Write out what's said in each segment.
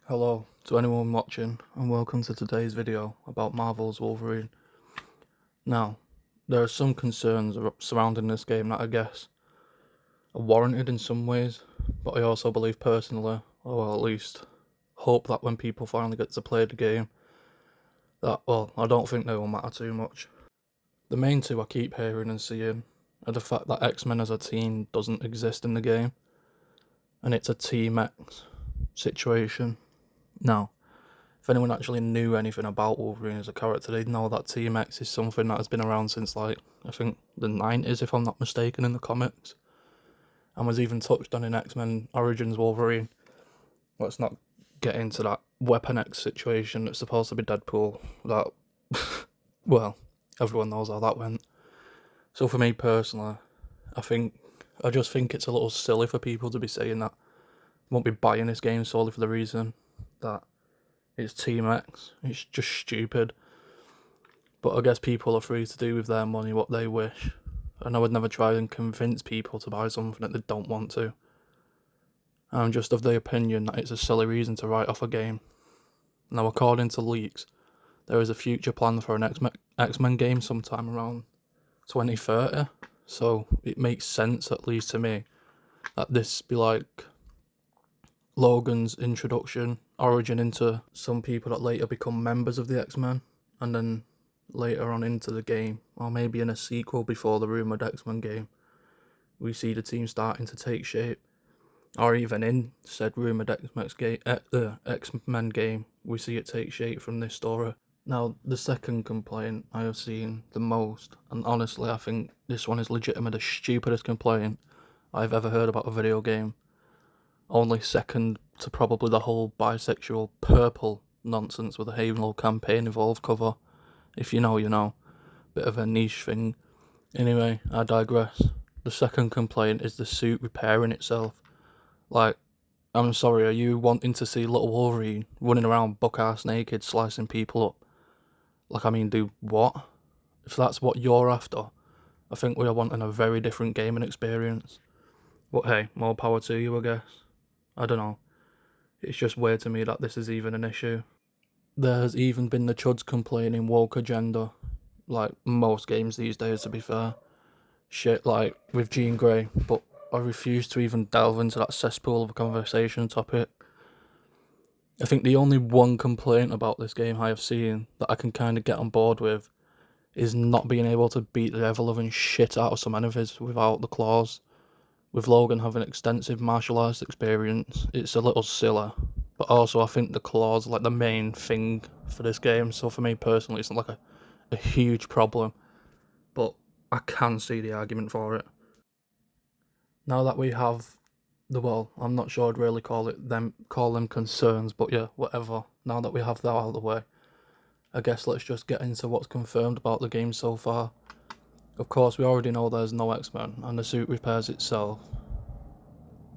Hello to anyone watching and welcome to today's video about Marvel's Wolverine. Now, there are some concerns surrounding this game that I guess are warranted in some ways, but I also believe personally, or at least hope that when people finally get to play the game, I don't think they will matter too much. The main two I keep hearing and seeing are the fact that X-Men as a team doesn't exist in the game, and it's a Team X situation. Now, if anyone actually knew anything about Wolverine as a character, they'd know that Team X is something that has been around since, I think the 90s, if I'm not mistaken, in the comics. And was even touched on in X-Men Origins Wolverine. Let's not get into that Weapon X situation that's supposed to be Deadpool. That, everyone knows how that went. So for me personally, I just think it's a little silly for people to be saying that they won't be buying this game solely for the reason that it's Team X. It's just stupid. But I guess people are free to do with their money what they wish. And I would never try and convince people to buy something that they don't want to. I'm just of the opinion that it's a silly reason to write off a game. Now, according to leaks, there is a future plan for an X-Men game sometime around 2030. So it makes sense, at least to me, that this be like Logan's introduction, origin into some people that later become members of the X-Men, and then later on into the game, or maybe in a sequel before the rumoured X-Men game, we see the team starting to take shape, or even in said rumoured X-Men game, we see it take shape from this story. Now, the second complaint I have seen the most, and honestly I think this one is legitimately the stupidest complaint I've ever heard about a video game, only second to probably the whole bisexual purple nonsense with the Halo campaign Evolve cover. If you know, you know. Bit of a niche thing. Anyway, I digress. The second complaint is the suit repairing itself. I'm sorry, are you wanting to see little Wolverine running around buck-ass naked slicing people up? Do what? If that's what you're after, I think we are wanting a very different gaming experience. But hey, more power to you, I guess. I don't know. It's just weird to me that this is even an issue. There has even been the chuds complaining woke agenda, like most games these days to be fair. Shit like with Jean Grey, but I refuse to even delve into that cesspool of a conversation topic. I think the only one complaint about this game I have seen that I can kind of get on board with is not being able to beat the ever-loving shit out of some enemies without the claws. With Logan having extensive martial arts experience, it's a little silly. But also I think the claws are like the main thing for this game, so for me personally it's not like a huge problem. But I can see the argument for it. Now that we have I'm not sure I'd really call them concerns, but yeah, whatever. Now that we have that out of the way, I guess let's just get into what's confirmed about the game so far. Of course, we already know there's no X-Men, and the suit repairs itself.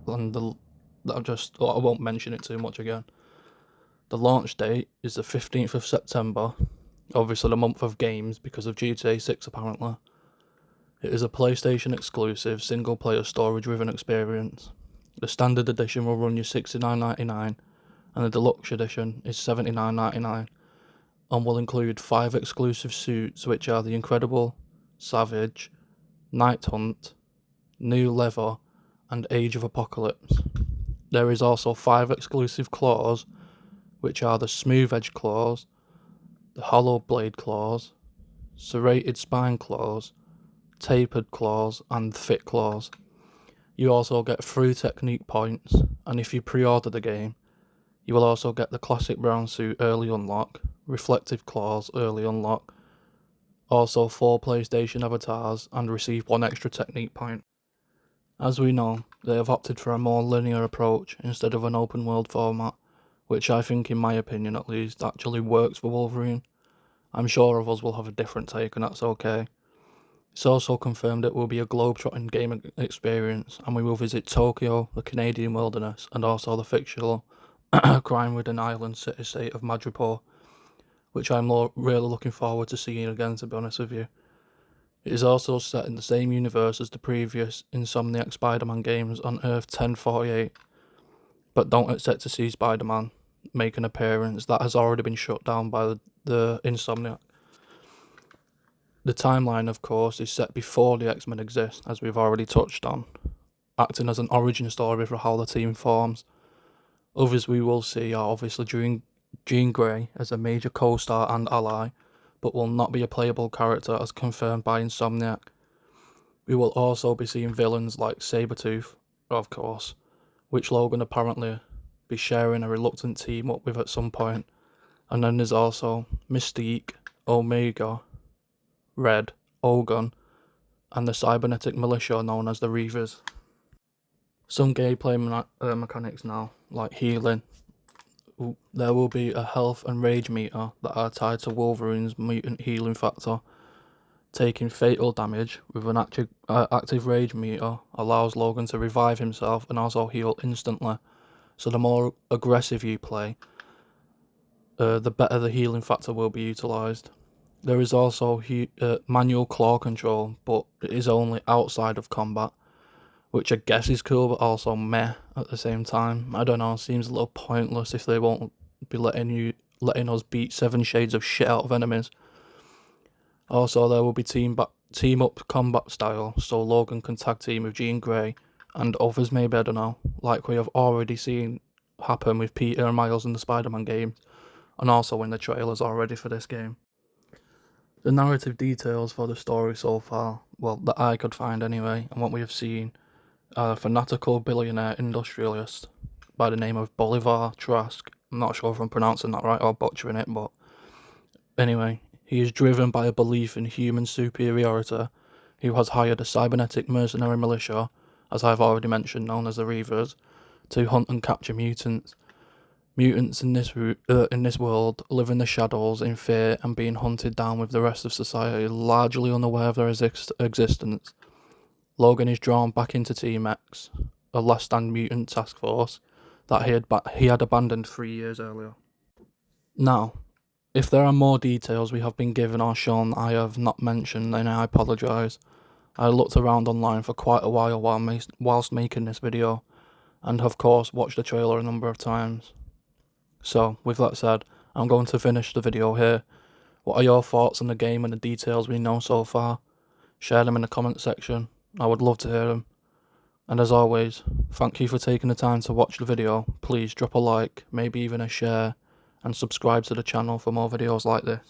And I won't mention it too much again. The launch date is the 15th of September, obviously the month of games because of GTA 6 apparently. It is a PlayStation exclusive single-player story-driven experience. The standard edition will run you $69.99, and the deluxe edition is $79.99, and will include 5 exclusive suits, which are the Incredible, Savage, Night Hunt, New Leather, and Age of Apocalypse. There is also 5 exclusive claws, which are the Smooth Edge claws, the Hollow Blade claws, Serrated Spine claws, Tapered claws, and Thick claws. You also get 3 technique points, and if you pre-order the game, you will also get the Classic Brown Suit Early Unlock, Reflective Claws Early Unlock, also 4 PlayStation avatars, and receive 1 extra technique point. As we know, they have opted for a more linear approach instead of an open world format, which I think, in my opinion at least, actually works for Wolverine. I'm sure of us will have a different take, and that's okay. It's also confirmed it will be a globe-trotting game experience, and we will visit Tokyo, the Canadian wilderness, and also the fictional crime-ridden island city-state of Madripoor, which I'm really looking forward to seeing again, to be honest with you. It is also set in the same universe as the previous Insomniac Spider-Man games on Earth 1048, but don't expect to see Spider-Man. make an appearance. That has already been shut down by the Insomniac. The timeline, of course, is set before the X-Men exist, as we've already touched on, acting as an origin story for how the team forms. Others we will see are obviously Jean Grey as a major co-star and ally, but will not be a playable character as confirmed by Insomniac. We will also be seeing villains like Sabretooth, of course, which Logan apparently be sharing a reluctant team up with at some point. And then there's also Mystique, Omega, Red, Ogun, and the cybernetic militia known as the Reavers. Some gameplay mechanics now, like healing. There will be a health and rage meter that are tied to Wolverine's mutant healing factor. Taking fatal damage with an active rage meter allows Logan to revive himself and also heal instantly. So the more aggressive you play, the better the healing factor will be utilised. There is also manual claw control, but it is only outside of combat, which I guess is cool, but also meh at the same time. I don't know, seems a little pointless if they won't be letting us beat 7 shades of shit out of enemies. Also, there will be team up combat style, so Logan can tag team with Jean Grey and others maybe, I don't know, like we have already seen happen with Peter and Miles in the Spider-Man games, and also in the trailers already for this game. The narrative details for the story so far, well, that I could find anyway, and what we have seen, are a fanatical billionaire industrialist by the name of Bolivar Trask. I'm not sure if I'm pronouncing that right or butchering it, but anyway, he is driven by a belief in human superiority, who has hired a cybernetic mercenary militia, as I've already mentioned, known as the Reavers, to hunt and capture mutants. Mutants in this world live in the shadows in fear and being hunted down, with the rest of society largely unaware of their existence. Logan is drawn back into Team X, a last stand mutant task force that he had abandoned 3 years earlier. Now, if there are more details we have been given or shown I have not mentioned, then I apologise. I looked around online for quite a while whilst making this video, and of course watched the trailer a number of times. So, with that said, I'm going to finish the video here. What are your thoughts on the game and the details we know so far? Share them in the comment section, I would love to hear them. And as always, thank you for taking the time to watch the video. Please drop a like, maybe even a share, and subscribe to the channel for more videos like this.